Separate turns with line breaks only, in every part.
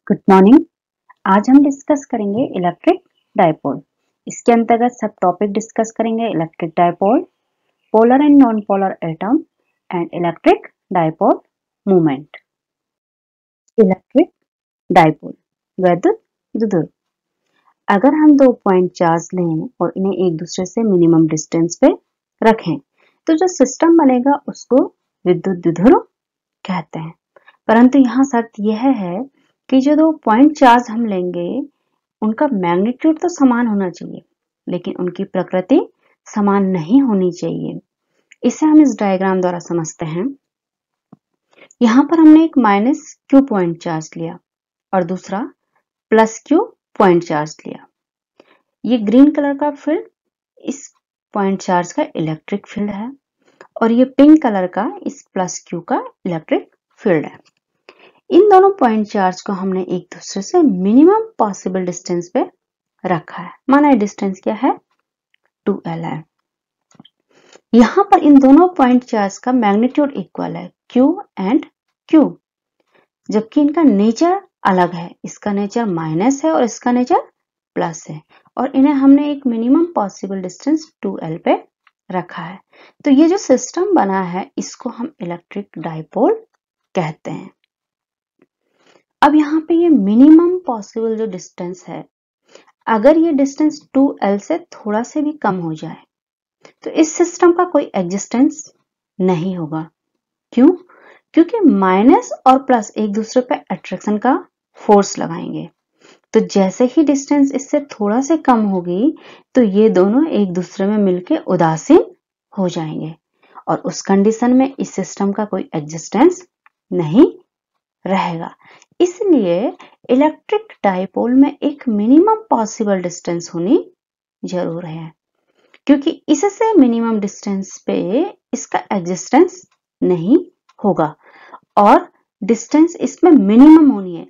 Good morning. आज हम discuss करेंगे इलेक्ट्रिक डायपोल। इसके अंतर्गत सब टॉपिक डिस्कस करेंगे: electric dipole, polar and non polar atom and electric dipole movement. Electric dipole, वैद्युत द्विध्रुव। अगर हम 2 पॉइंट चार्ज लें और इन्हें एक दूसरे से मिनिमम डिस्टेंस पे रखें तो जो सिस्टम बनेगा उसको विद्युत द्विध्रुव कहते हैं। परंतु यहाँ शर्त यह है कि जो 2 पॉइंट चार्ज हम लेंगे उनका मैग्नीट्यूड तो समान होना चाहिए, लेकिन उनकी प्रकृति समान नहीं होनी चाहिए। इसे हम इस डायग्राम द्वारा समझते हैं। यहाँ पर हमने एक माइनस क्यू पॉइंट चार्ज लिया और दूसरा प्लस क्यू पॉइंट चार्ज लिया। ये ग्रीन कलर का फील्ड इस पॉइंट चार्ज का इलेक्ट्रिक फील्ड है और ये पिंक कलर का इस प्लस क्यू का इलेक्ट्रिक फील्ड है। इन दोनों पॉइंट चार्ज को हमने एक दूसरे से मिनिमम पॉसिबल डिस्टेंस पे रखा है। माना डिस्टेंस क्या है, 2L है। यहां पर इन दोनों पॉइंट चार्ज का मैग्नीट्यूड इक्वल है, Q एंड Q, जबकि इनका नेचर अलग है। इसका नेचर माइनस है और इसका नेचर प्लस है और इन्हें हमने एक मिनिमम पॉसिबल डिस्टेंस 2L पे रखा है। तो ये जो सिस्टम बना है इसको हम इलेक्ट्रिक डायपोल कहते हैं। अब यहाँ पे ये मिनिमम पॉसिबल जो डिस्टेंस है, अगर ये डिस्टेंस 2L से थोड़ा से भी कम हो जाए तो इस सिस्टम का कोई एग्जिस्टेंस नहीं होगा। क्यों? क्योंकि माइनस और प्लस एक दूसरे पे अट्रैक्शन का फोर्स लगाएंगे। तो जैसे ही डिस्टेंस इससे थोड़ा से कम होगी तो ये दोनों एक दूसरे में मिलके उदासीन हो जाएंगे और उस कंडीशन में इस सिस्टम का कोई एग्जिस्टेंस नहीं रहेगा। इसलिए इलेक्ट्रिक डायपोल में एक मिनिमम पॉसिबल डिस्टेंस होनी जरूर है, क्योंकि इससे मिनिमम डिस्टेंस पे इसका एग्जिस्टेंस नहीं होगा और डिस्टेंस इसमें मिनिमम होनी है,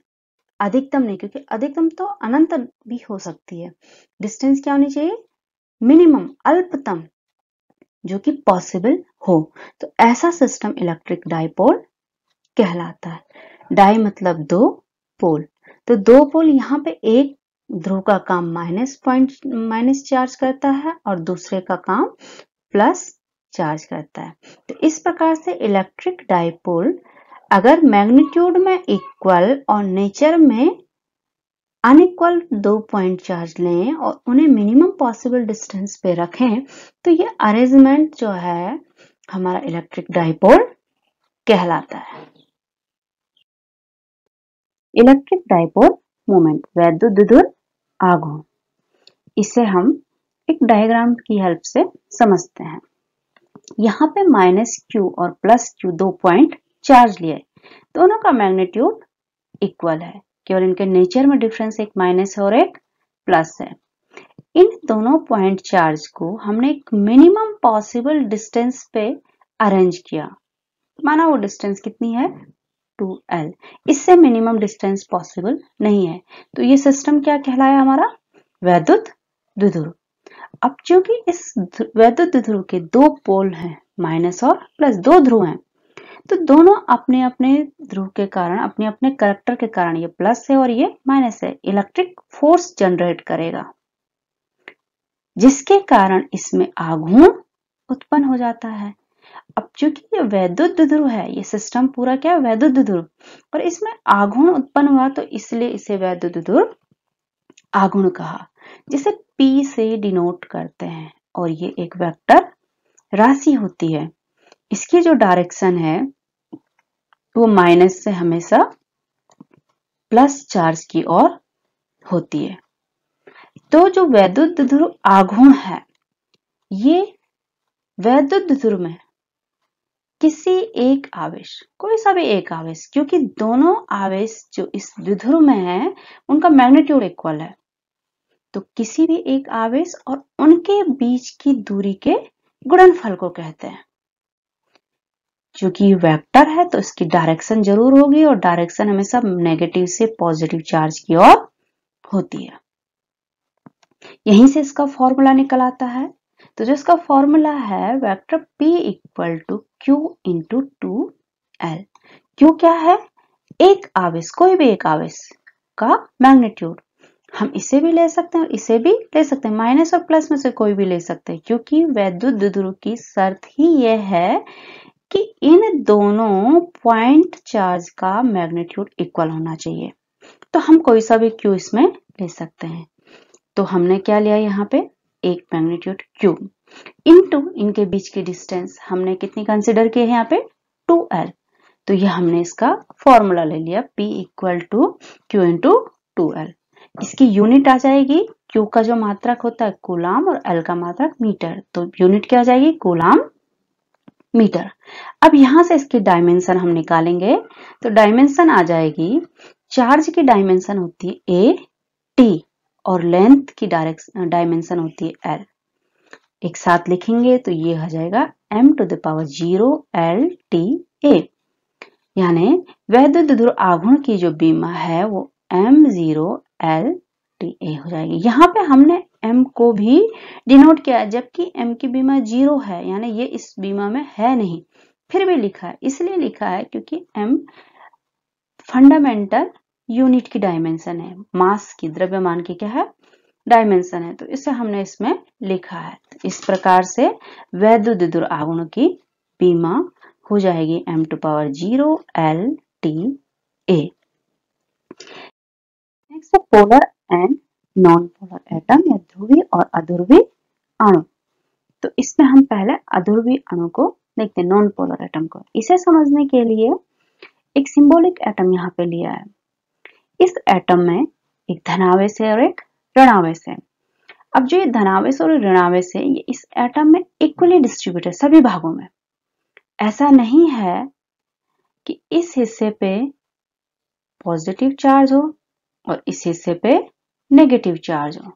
अधिकतम नहीं, क्योंकि अधिकतम तो अनंत भी हो सकती है। डिस्टेंस क्या होनी चाहिए, मिनिमम, अल्पतम, जो कि पॉसिबल हो। तो ऐसा सिस्टम इलेक्ट्रिक डायपोल कहलाता है। डाई मतलब 2, पोल, तो 2 पोल यहाँ पे एक ध्रुव का काम माइनस चार्ज करता है और दूसरे का काम प्लस चार्ज करता है। तो इस प्रकार से इलेक्ट्रिक डायपोल अगर मैग्नीट्यूड में इक्वल और नेचर में अनइक्वल 2 पॉइंट चार्ज लें और उन्हें मिनिमम पॉसिबल डिस्टेंस पे रखें तो ये अरेंजमेंट जो है हमारा इलेक्ट्रिक डायपोल कहलाता है। इलेक्ट्रिक डायपोल मोमेंट, वैद्युत द्विध्रुव आघूर्ण, इसे हम एक डायग्राम की हेल्प से समझते हैं। यहाँ पे माइनस क्यू और प्लस क्यू 2 पॉइंट चार्ज लिए, दोनों का मैग्नीट्यूड इक्वल है, केवल इनके नेचर में डिफरेंस, एक माइनस है और एक प्लस है। इन दोनों पॉइंट चार्ज को हमने एक मिनिमम पॉसिबल डिस्टेंस पे अरेंज किया। माना वो डिस्टेंस कितनी है, 2L, इससे मिनिमम डिस्टेंस पॉसिबल नहीं है। तो ये सिस्टम क्या कहलाया, हमारा वैद्युत द्विध्रुव। अब क्योंकि इस वैद्युत द्विध्रुव के 2 पोल हैं, माइनस और प्लस, 2 ध्रुव हैं, तो दोनों अपने अपने ध्रुव के कारण, अपने अपने करैक्टर के कारण, ये प्लस है और ये माइनस है, इलेक्ट्रिक फोर्स जनरेट करेगा, जिसके कारण इसमें आघूर्ण उत्पन्न हो जाता है। अब चूंकि ये वैद्युत द्विध्रुव है, ये सिस्टम पूरा क्या है, वैद्युत द्विध्रुव, और इसमें आघूर्ण उत्पन्न हुआ तो इसलिए इसे वैद्युत द्विध्रुव आघूर्ण कहा, जिसे P से डिनोट करते हैं। और ये एक वेक्टर राशि होती है। इसकी जो डायरेक्शन है वो माइनस से हमेशा प्लस चार्ज की ओर होती है। तो जो वैद्युत द्विध्रुव आघूर्ण है, ये वैद्युत द्विध्रुव में किसी एक आवेश, कोई सा भी एक आवेश, क्योंकि दोनों आवेश जो इस द्विध्रुव में है उनका मैग्नीट्यूड इक्वल है, तो किसी भी एक आवेश और उनके बीच की दूरी के गुणनफल को कहते हैं। क्योंकि वेक्टर है तो इसकी डायरेक्शन जरूर होगी और डायरेक्शन हमेशा नेगेटिव से पॉजिटिव चार्ज की ओर होती है। यहीं से इसका फॉर्मूला निकल आता है। तो जो इसका फॉर्मूला है, vector P equal to Q into 2L। Q क्या है, एक आवेश, कोई भी एक आवेश, का मैग्नीट्यूड। हम इसे भी ले सकते हैं और इसे भी ले सकते हैं, माइनस और प्लस में से कोई भी ले सकते हैं, क्योंकि वैद्युत द्विध्रुव की शर्त ही यह है कि इन दोनों पॉइंट चार्ज का मैग्नीट्यूड इक्वल होना चाहिए। तो हम कोई सा भी क्यू इसमें ले सकते हैं। तो हमने क्या लिया यहाँ पे, एक मैग्नीट्यूड क्यू इनटू इनके बीच की डिस्टेंस हमने कितनी कंसिडर की है यहाँ पे 2L। तो ये हमने इसका फॉर्मूला ले लिया P equal to Q into 2L। इसकी यूनिट आ जाएगी, Q का जो मात्रक होता है कूलाम और L का मात्रक मीटर, तो यूनिट क्या आ जाएगी कूलाम मीटर। अब यहां से इसकी डायमेंशन हम निकालेंगे, तो डायमेंशन आ जाएगी, चार्ज की डायमेंशन होती है A T और लेंथ की डायमेंशन होती है L। एक साथ लिखेंगे तो ये हो जाएगा m⁻0 LTA, यानी वैद्युत द्विध्रुव आघूर्ण की जो बीमा है वो m0 LTA हो जाएगी। यहाँ पे हमने m को भी डिनोट किया है, जबकि m की बीमा 0 है, यानी ये इस बीमा में है नहीं, फिर भी लिखा है। इसलिए लिखा है क्योंकि m फंडामेंटल यूनिट की डायमेंशन है, मास की, द्रव्यमान की क्या है, डायमेंशन है, तो इसे हमने इसमें लिखा है। तो इस प्रकार से वैद्युत द्विध्रुव आघूर्ण की बीमा हो जाएगी m⁻0 LTA। नेक्स्ट है polar and non polar atom या ध्रुवीय और अध्रुवीय अणु। तो इसमें हम पहले अध्रुवीय अणु को देखते हैं, नॉन पोलर एटम को। इसे समझने के लिए एक सिंबॉलिक एटम यहाँ पे लिया है। इस एटम में एक धनावेश है और एक ऋणावेश है। अब जो ये धनावेश और ऋणावेश है ये इस एटम में इक्वली डिस्ट्रीब्यूटेड सभी भागों में। ऐसा नहीं है कि इस हिस्से पे पॉजिटिव चार्ज हो और इस हिस्से पे नेगेटिव चार्ज हो।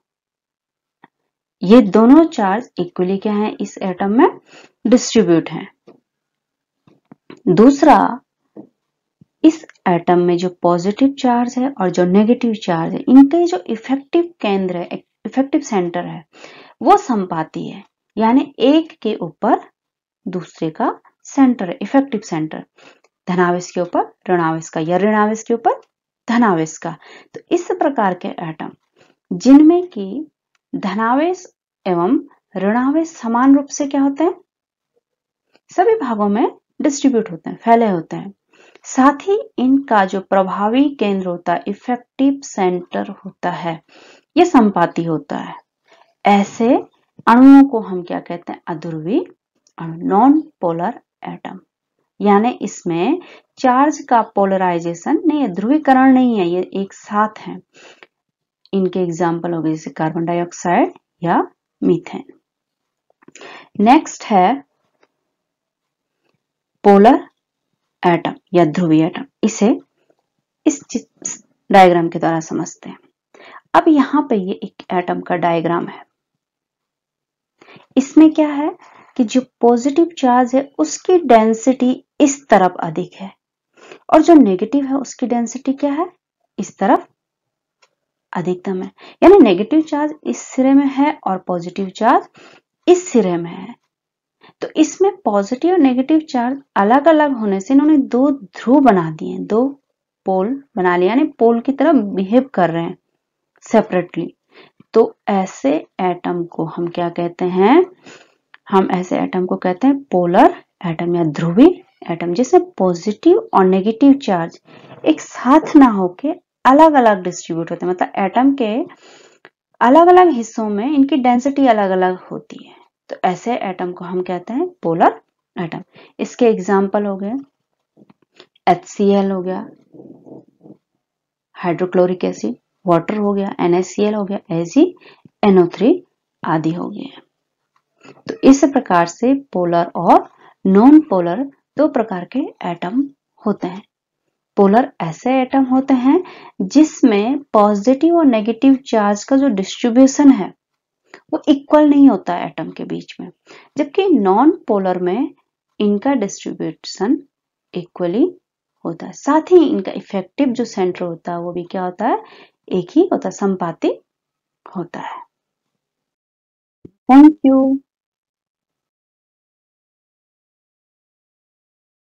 ये दोनों चार्ज इक्वली क्या है, इस एटम में डिस्ट्रीब्यूट हैं। दूसरा, इस एटम में जो पॉजिटिव चार्ज है और जो नेगेटिव चार्ज है, इनके जो इफेक्टिव केंद्र है, इफेक्टिव सेंटर है, वो संपाती है, यानी एक के ऊपर दूसरे का सेंटर है, इफेक्टिव सेंटर। धनावेश के ऊपर ऋणावेश का या ऋणावेश के ऊपर धनावेश का। तो इस प्रकार के एटम जिनमें कि धनावेश एवं ऋणावेश समान रूप से क्या होते हैं, सभी भागों में डिस्ट्रीब्यूट होते हैं, फैले होते हैं, साथ ही इनका जो प्रभावी केंद्र होता है, इफेक्टिव सेंटर होता है, यह संपाती होता है। ऐसे अणुओं को हम क्या कहते हैं, अध्रुवीय अणु, नॉन पोलर एटम। यानी इसमें चार्ज का पोलराइजेशन नहीं है, ध्रुवीकरण नहीं है, ये एक साथ है। इनके एग्जाम्पल हो गए जैसे कार्बन डाइऑक्साइड या मीथेन। नेक्स्ट है पोलर एटम या ध्रुवीय एटम। इसे इस डायग्राम के द्वारा समझते हैं। अब यहाँ पे ये एक एटम का डायग्राम है। इसमें क्या है कि जो पॉजिटिव चार्ज है उसकी डेंसिटी इस तरफ अधिक है और जो नेगेटिव है उसकी डेंसिटी क्या है, इस तरफ अधिकतम है। यानी नेगेटिव चार्ज इस सिरे में है और पॉजिटिव चार्ज इस सिरे में है। तो इसमें पॉजिटिव और नेगेटिव चार्ज अलग अलग होने से इन्होंने दो ध्रुव बना दिए, दो पोल बना लिया, यानी पोल की तरह बिहेव कर रहे हैं सेपरेटली। तो ऐसे एटम को हम क्या कहते हैं, हम ऐसे एटम को कहते हैं पोलर एटम या ध्रुवीय एटम, जिसमें पॉजिटिव और नेगेटिव चार्ज एक साथ ना होके अलग अलग डिस्ट्रीब्यूट होते हैं, मतलब एटम के अलग अलग हिस्सों में इनकी डेंसिटी अलग अलग होती है। तो ऐसे एटम को हम कहते हैं पोलर एटम। इसके एग्जाम्पल हो गए HCl हो गया, हाइड्रोक्लोरिक एसिड, वाटर हो गया NaCl हो गया, AgNO3 आदि हो गए। तो इस प्रकार से पोलर और नॉन पोलर दो प्रकार के एटम होते हैं। पोलर ऐसे एटम होते हैं जिसमें पॉजिटिव और नेगेटिव चार्ज का जो डिस्ट्रीब्यूशन है वो इक्वल नहीं होता है एटम के बीच में, जबकि नॉन पोलर में इनका डिस्ट्रीब्यूशन इक्वली होता है। साथ ही इनका इफेक्टिव जो सेंटर होता है वो भी क्या होता है, एक ही होता है, संपाती होता है। Thank you.